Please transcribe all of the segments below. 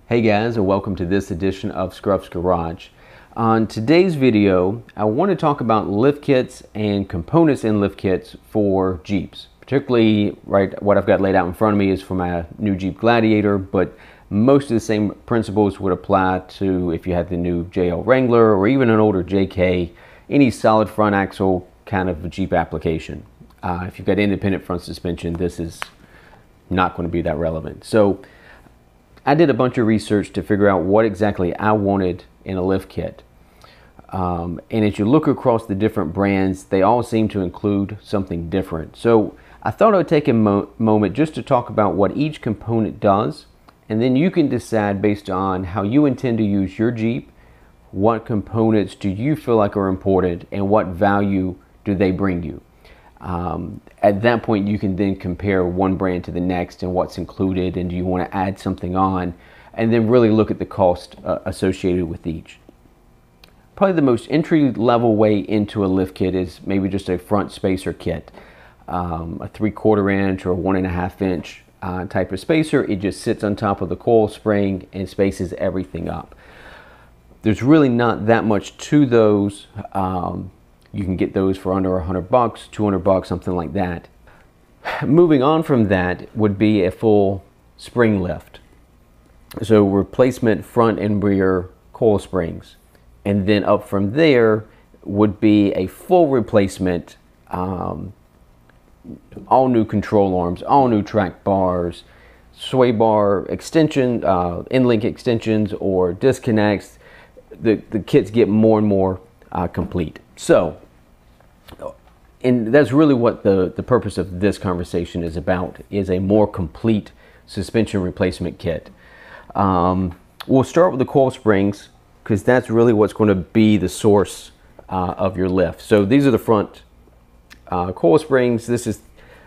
Hey guys, and welcome to this edition of Scruff's Garage. On today's video, I want to talk about lift kits and components in lift kits for Jeeps. Particularly, what I've got laid out in front of me is for my new Jeep Gladiator, but most of the same principles would apply to if you had the new JL Wrangler or even an older JK, any solid front axle kind of Jeep application. If you've got independent front suspension, this is not going to be that relevant. So I did a bunch of research to figure out what exactly I wanted in a lift kit. And as you look across the different brands, they all seem to include something different. So I thought I would take a moment just to talk about what each component does, and then you can decide based on how you intend to use your Jeep, what components do you feel like are important and what value do they bring you. At that point, you can then compare one brand to the next and what's included, and do you want to add something on, and then really look at the cost associated with each. Probably the most entry-level way into a lift kit is maybe just a front spacer kit, a 3/4 inch or 1.5 inch type of spacer. It just sits on top of the coil spring and spaces everything up. There's really not that much to those. You can get those for under $100, $200, something like that. Moving on from that would be a full spring lift. So replacement front and rear coil springs. And then up from there would be a full replacement, all new control arms, all new track bars, sway bar extension, end-link extensions or disconnects. The kits get more and more complete. So, and that's really what the purpose of this conversation is about, is a more complete suspension replacement kit. We'll start with the coil springs because that's really what's going to be the source of your lift. So these are the front coil springs. This is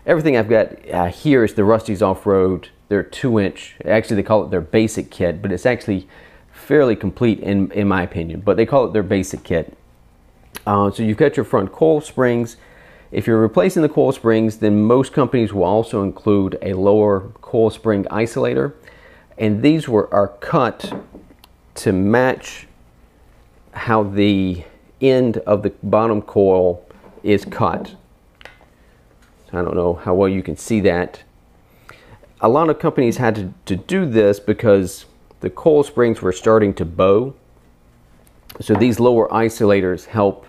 everything I've got here is the Rusty's Offroad. They're 2-inch. Actually, they call it their basic kit, but it's actually fairly complete in my opinion. But they call it their basic kit. So you've got your front coil springs. If you're replacing the coil springs, then most companies will also include a lower coil spring isolator. And these are cut to match how the end of the bottom coil is cut. I don't know how well you can see that. A lot of companies had to do this because the coil springs were starting to bow. So these lower isolators help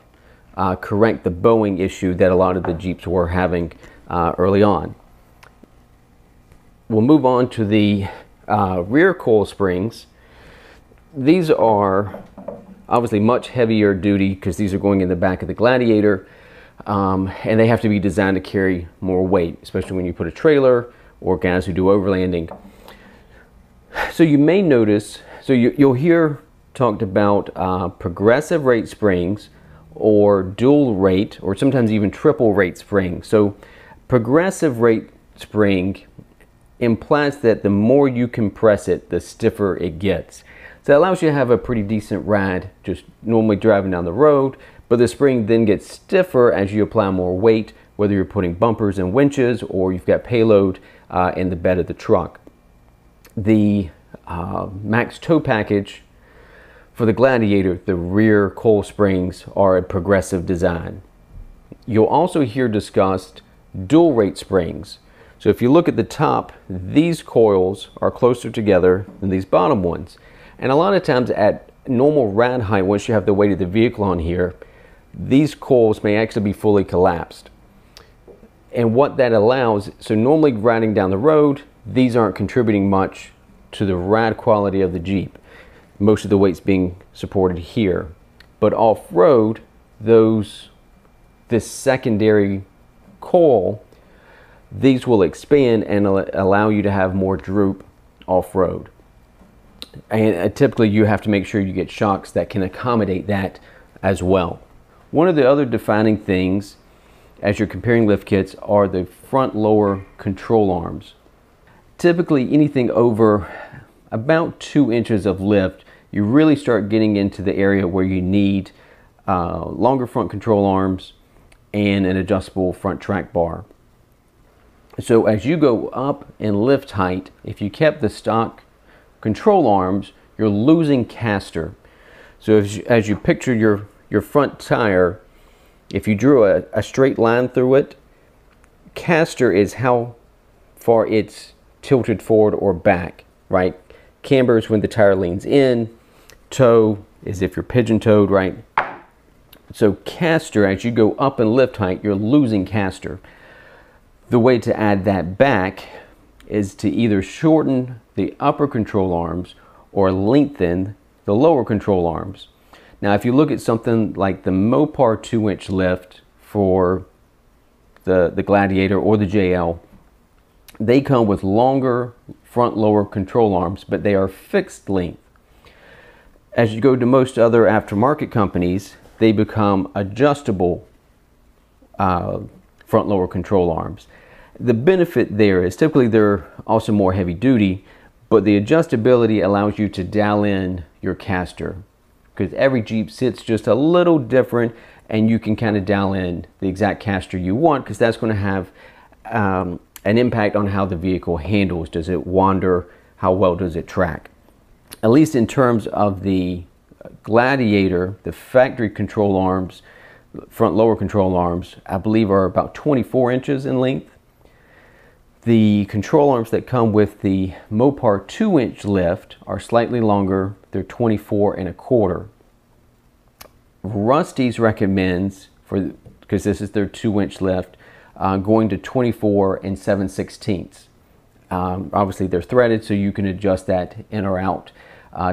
correct the bowing issue that a lot of the Jeeps were having early on. We'll move on to the rear coil springs. These are obviously much heavier duty because these are going in the back of the Gladiator, and they have to be designed to carry more weight, especially when you put a trailer or guys who do overlanding. So you may notice, so you'll hear talked about progressive rate springs or dual rate or sometimes even triple rate spring. So progressive rate spring implies that the more you compress it, the stiffer it gets. So that allows you to have a pretty decent ride just normally driving down the road, but the spring then gets stiffer as you apply more weight, whether you're putting bumpers and winches or you've got payload in the bed of the truck. The max tow package for the Gladiator, the rear coil springs are a progressive design. You'll also hear discussed dual rate springs. So if you look at the top, these coils are closer together than these bottom ones. And a lot of times at normal ride height, once you have the weight of the vehicle on here, these coils may actually be fully collapsed. And what that allows, so normally riding down the road, these aren't contributing much to the ride quality of the Jeep. Most of the weight's being supported here. But off-road, this secondary coil, these will expand and allow you to have more droop off-road. And typically you have to make sure you get shocks that can accommodate that as well. One of the other defining things as you're comparing lift kits are the front lower control arms. Typically anything over about 2 inches of lift, you really start getting into the area where you need longer front control arms and an adjustable front track bar. So as you go up in lift height, if you kept the stock control arms, you're losing caster. So as you picture your front tire, if you drew a straight line through it, caster is how far it's tilted forward or back, right? Camber is when the tire leans in. Toe is if you're pigeon-toed, right? So caster, as you go up in lift height, you're losing caster. The way to add that back is to either shorten the upper control arms or lengthen the lower control arms. Now, if you look at something like the Mopar 2-inch lift for the Gladiator or the JL, they come with longer front lower control arms, but they are fixed length. As you go to most other aftermarket companies, they become adjustable front lower control arms. The benefit there is typically they're also more heavy duty, but the adjustability allows you to dial in your caster, because every Jeep sits just a little different, and you can kind of dial in the exact caster you want, because that's going to have an impact on how the vehicle handles. Does it wander? How well does it track? At least in terms of the Gladiator, the factory control arms, front lower control arms, I believe are about 24 inches in length. The control arms that come with the Mopar 2-inch lift are slightly longer. They're 24 1/4. Rusty's recommends, because this is their 2-inch lift, going to 24 7/16. Obviously they're threaded, so you can adjust that in or out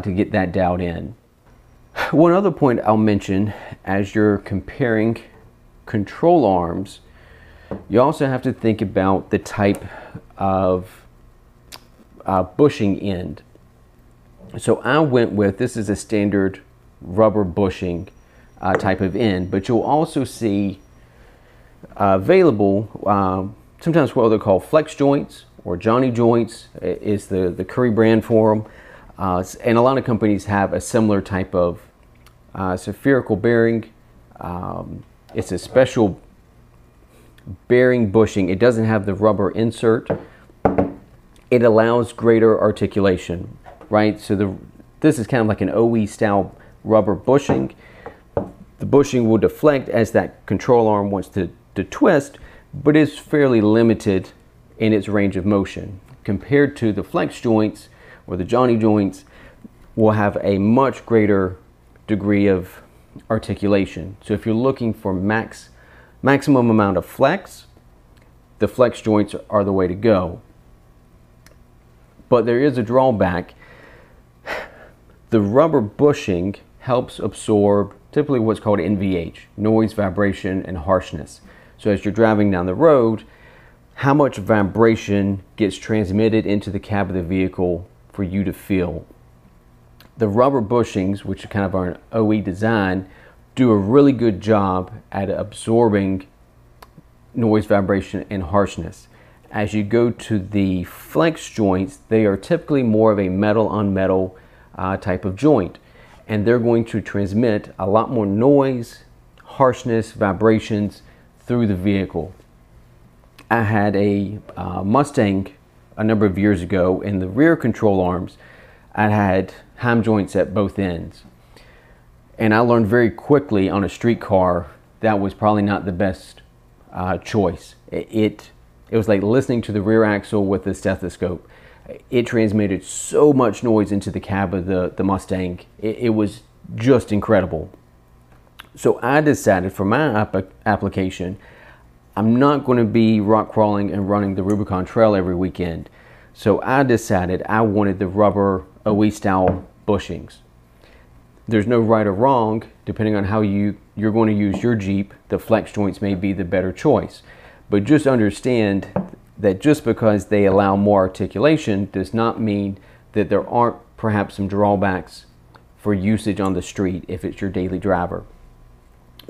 to get that dialed in. One other point I'll mention, as you're comparing control arms, you also have to think about the type of bushing end. So I went with, this is a standard rubber bushing type of end, but you'll also see available sometimes what they're called flex joints, or Johnny joints is the Curry brand for them. And a lot of companies have a similar type of spherical bearing. It's a special bearing bushing. It doesn't have the rubber insert. It allows greater articulation, right? So this is kind of like an OE style rubber bushing. The bushing will deflect as that control arm wants to twist, but it's fairly limited in its range of motion. Compared to the flex joints or the Johnny joints, will have a much greater degree of articulation. So if you're looking for maximum amount of flex, the flex joints are the way to go. But there is a drawback. The rubber bushing helps absorb typically what's called NVH, noise, vibration, and harshness. So as you're driving down the road, how much vibration gets transmitted into the cab of the vehicle for you to feel. The rubber bushings, which kind of are an OE design, do a really good job at absorbing noise, vibration, and harshness. As you go to the flex joints, they are typically more of a metal on metal type of joint, and they're going to transmit a lot more noise, harshness, vibrations through the vehicle. I had a Mustang a number of years ago. In the rear control arms, I had ham joints at both ends, and I learned very quickly on a street car that was probably not the best choice. It was like listening to the rear axle with a stethoscope. It transmitted so much noise into the cab of the Mustang. It was just incredible. So I decided for my application, I'm not going to be rock crawling and running the Rubicon Trail every weekend. So I decided I wanted the rubber OE style bushings. There's no right or wrong. Depending on how you're going to use your Jeep, the flex joints may be the better choice. But just understand that just because they allow more articulation does not mean that there aren't perhaps some drawbacks for usage on the street if it's your daily driver.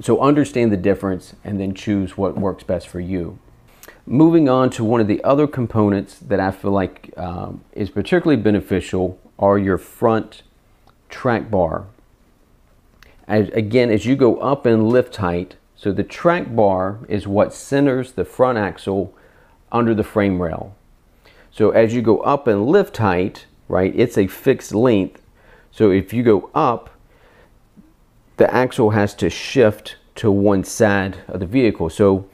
So understand the difference and then choose what works best for you. Moving on to one of the other components that I feel like is particularly beneficial are your front track bar. Again, as you go up in lift height, so the track bar is what centers the front axle under the frame rail. So as you go up in lift height, right, it's a fixed length. So if you go up, the axle has to shift to one side of the vehicle. So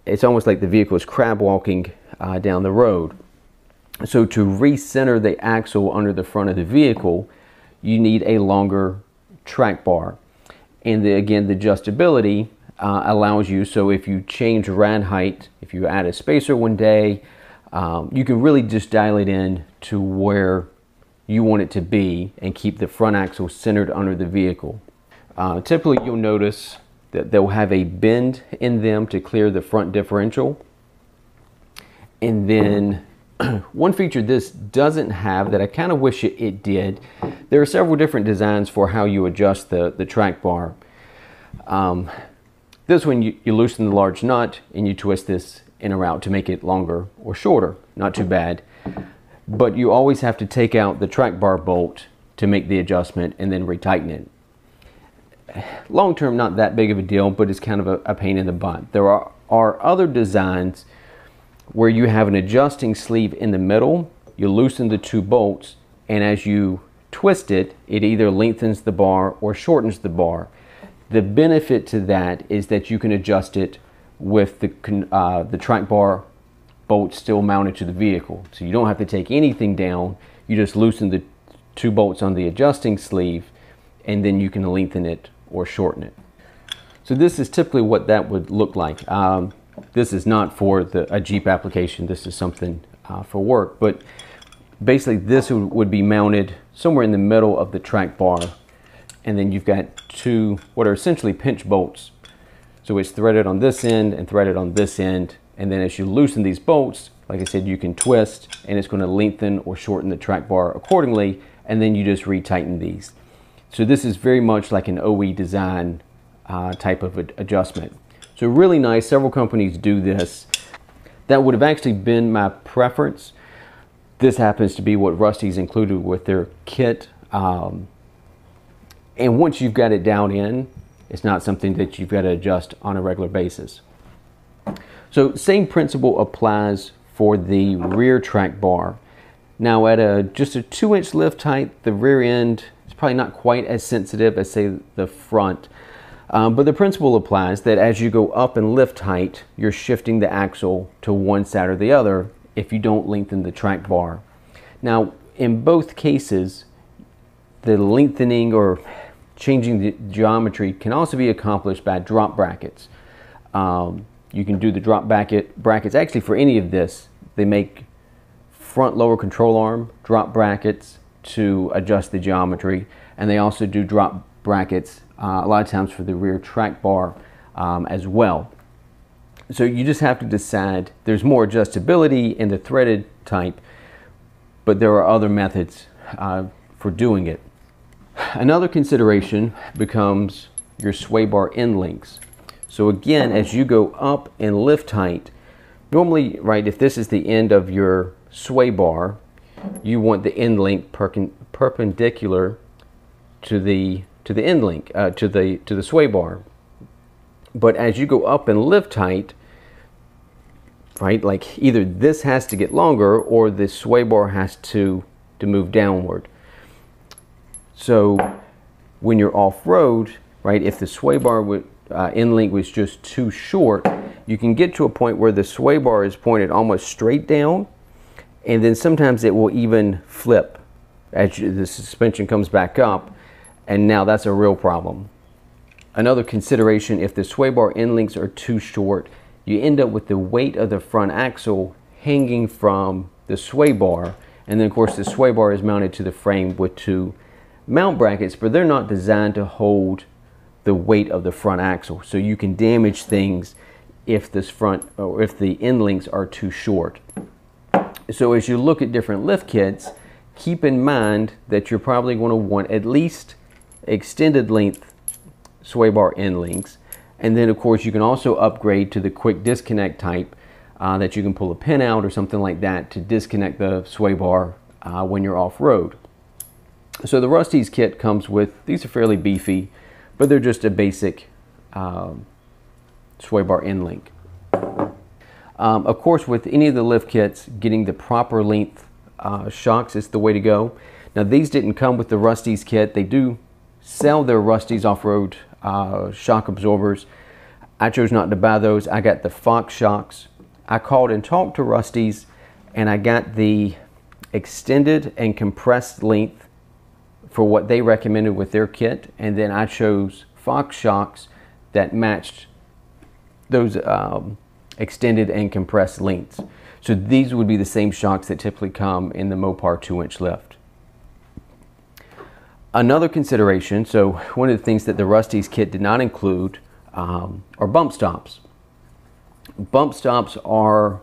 it's almost like the vehicle is crab walking down the road. So to recenter the axle under the front of the vehicle, you need a longer track bar. And again, the adjustability allows you, so if you change rad height, if you add a spacer one day, you can really just dial it in to where you want it to be and keep the front axle centered under the vehicle. Typically, you'll notice that they'll have a bend in them to clear the front differential. And then one feature this doesn't have that I kind of wish it did, there are several different designs for how you adjust the track bar. This one, you loosen the large nut and you twist this in or out to make it longer or shorter. Not too bad. But you always have to take out the track bar bolt to make the adjustment and then retighten it. Long term, not that big of a deal, but it's kind of a pain in the butt. There are other designs where you have an adjusting sleeve in the middle, you loosen the two bolts, and as you twist it, it either lengthens the bar or shortens the bar. The benefit to that is that you can adjust it with the track bar bolt still mounted to the vehicle. So you don't have to take anything down, you just loosen the two bolts on the adjusting sleeve, and then you can lengthen it or shorten it. So this is typically what that would look like. This is not for a Jeep application, this is something for work, but basically this would be mounted somewhere in the middle of the track bar, and then you've got two what are essentially pinch bolts. So it's threaded on this end and threaded on this end, and then as you loosen these bolts, like I said, you can twist and it's going to lengthen or shorten the track bar accordingly, and then you just retighten these. So this is very much like an OE design type of adjustment. So really nice, several companies do this. That would have actually been my preference. This happens to be what Rusty's included with their kit. And once you've got it down in, it's not something that you've got to adjust on a regular basis. So same principle applies for the rear track bar. Now at just a 2-inch lift height, the rear end is probably not quite as sensitive as say the front. But the principle applies that as you go up in lift height, you're shifting the axle to one side or the other if you don't lengthen the track bar. Now, in both cases, the lengthening or changing the geometry can also be accomplished by drop brackets. You can do the drop brackets actually for any of this. They make front lower control arm drop brackets to adjust the geometry, and they also do drop brackets a lot of times for the rear track bar as well. So you just have to decide. There's more adjustability in the threaded type, but there are other methods for doing it. Another consideration becomes your sway bar end links. So again, as you go up in lift height, normally, right, if this is the end of your sway bar, you want the end link perpendicular to the end link, to the sway bar. But as you go up in lift height, right, like either this has to get longer or the sway bar has to move downward. So when you're off-road, right, if the sway bar end link was just too short, you can get to a point where the sway bar is pointed almost straight down, and then sometimes it will even flip as the suspension comes back up, and now that's a real problem. Another consideration, if the sway bar end links are too short, you end up with the weight of the front axle hanging from the sway bar, and then of course the sway bar is mounted to the frame with two mount brackets, but they're not designed to hold the weight of the front axle, so you can damage things if this front or if the end links are too short. So as you look at different lift kits, keep in mind that you're probably going to want at least extended length sway bar end links, and then of course you can also upgrade to the quick disconnect type that you can pull a pin out or something like that to disconnect the sway bar when you're off-road. So the Rusty's kit comes with, these are fairly beefy, but they're just a basic sway bar end link. Of course, with any of the lift kits, getting the proper length shocks is the way to go. Now these didn't come with the Rusty's kit. They do sell their Rusty's off-road shock absorbers. I chose not to buy those. I got the Fox shocks. I called and talked to Rusty's, and I got the extended and compressed length for what they recommended with their kit, and then I chose Fox shocks that matched those extended and compressed lengths. So these would be the same shocks that typically come in the Mopar 2-inch lift. Another consideration, so one of the things that the Rusty's kit did not include are bump stops. Bump stops are,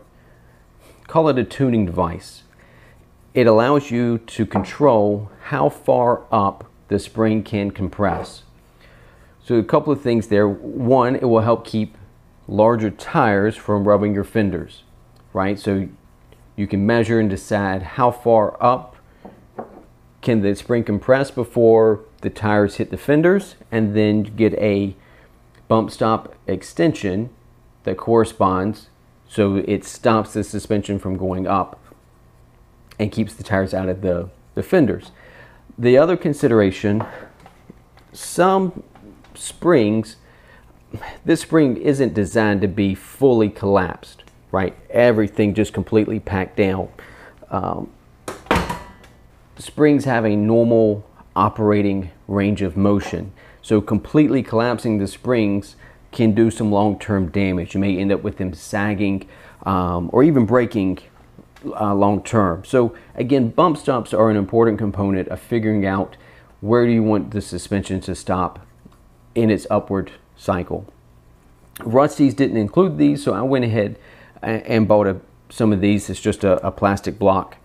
call it a tuning device. It allows you to control how far up the spring can compress. So a couple of things there. One, it will help keep larger tires from rubbing your fenders, right? So you can measure and decide how far up can the spring compress before the tires hit the fenders, and then get a bump stop extension that corresponds, so it stops the suspension from going up and keeps the tires out of the fenders. The other consideration, some springs, this spring isn't designed to be fully collapsed, right? Everything just completely packed down. Springs have a normal operating range of motion, so completely collapsing the springs can do some long-term damage. You may end up with them sagging or even breaking long-term. So again, bump stops are an important component of figuring out where do you want the suspension to stop in its upward cycle. Rusty's didn't include these, so I went ahead and bought some of these. It's just a plastic block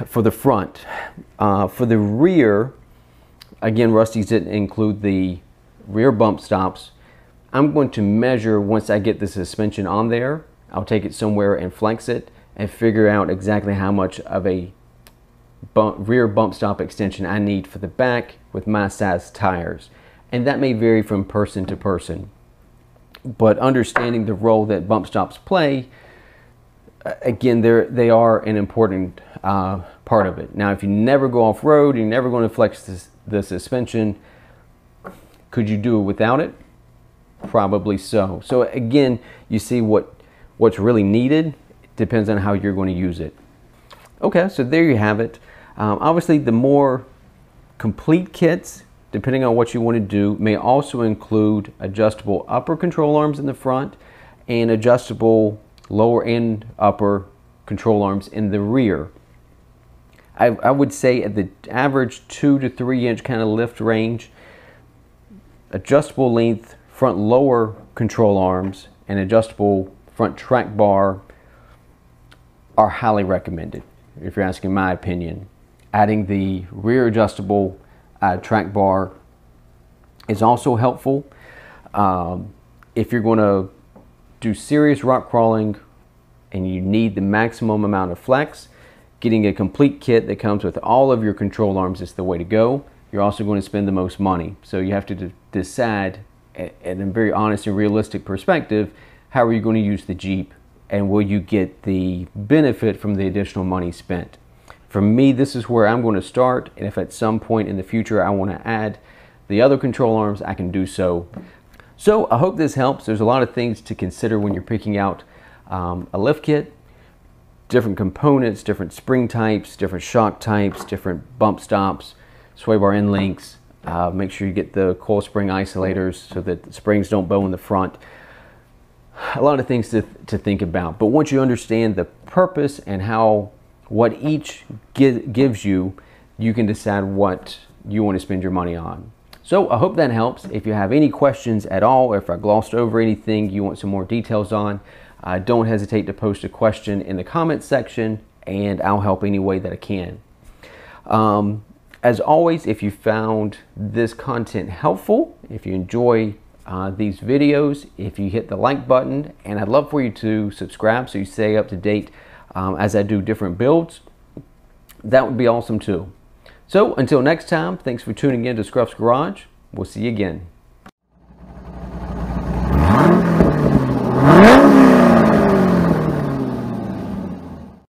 for the front. For the rear, again, Rusty's didn't include the rear bump stops. I'm going to measure once I get the suspension on there. I'll take it somewhere and flex it and figure out exactly how much of a rear bump stop extension I need for the back with my size tires. And that may vary from person to person. But understanding the role that bump stops play, again, they are an important part of it. Now, if you never go off-road, you're never going to flex the suspension, could you do it without it? Probably so. So again, you see what's really needed. Depends on how you're going to use it. Okay, so there you have it. Obviously, the more complete kits, depending on what you want to do, may also include adjustable upper control arms in the front and adjustable lower and upper control arms in the rear. I would say at the average 2 to 3 inch kind of lift range, adjustable length front lower control arms and adjustable front track bar are highly recommended, if you're asking my opinion. Adding the rear adjustable track bar is also helpful. If you're going to do serious rock crawling and you need the maximum amount of flex, getting a complete kit that comes with all of your control arms is the way to go. You're also going to spend the most money. So you have to decide, at a very honest and realistic perspective, how are you going to use the Jeep, and will you get the benefit from the additional money spent? For me, this is where I'm going to start, and if at some point in the future I want to add the other control arms, I can do so. So I hope this helps. There's a lot of things to consider when you're picking out a lift kit. Different components, different spring types, different shock types, different bump stops, sway bar end links. Make sure you get the coil spring isolators so that the springs don't bow in the front. A lot of things to think about. But once you understand the purpose and what each gives you, you can decide what you want to spend your money on. So I hope that helps. If you have any questions at all, or if I glossed over anything you want some more details on, don't hesitate to post a question in the comments section, and I'll help any way that I can. As always, if you found this content helpful, if you enjoy these videos, if you hit the like button, and I'd love for you to subscribe so you stay up to date as I do different builds, that would be awesome too. So until next time, thanks for tuning in to Scruff's Garage. We'll see you again.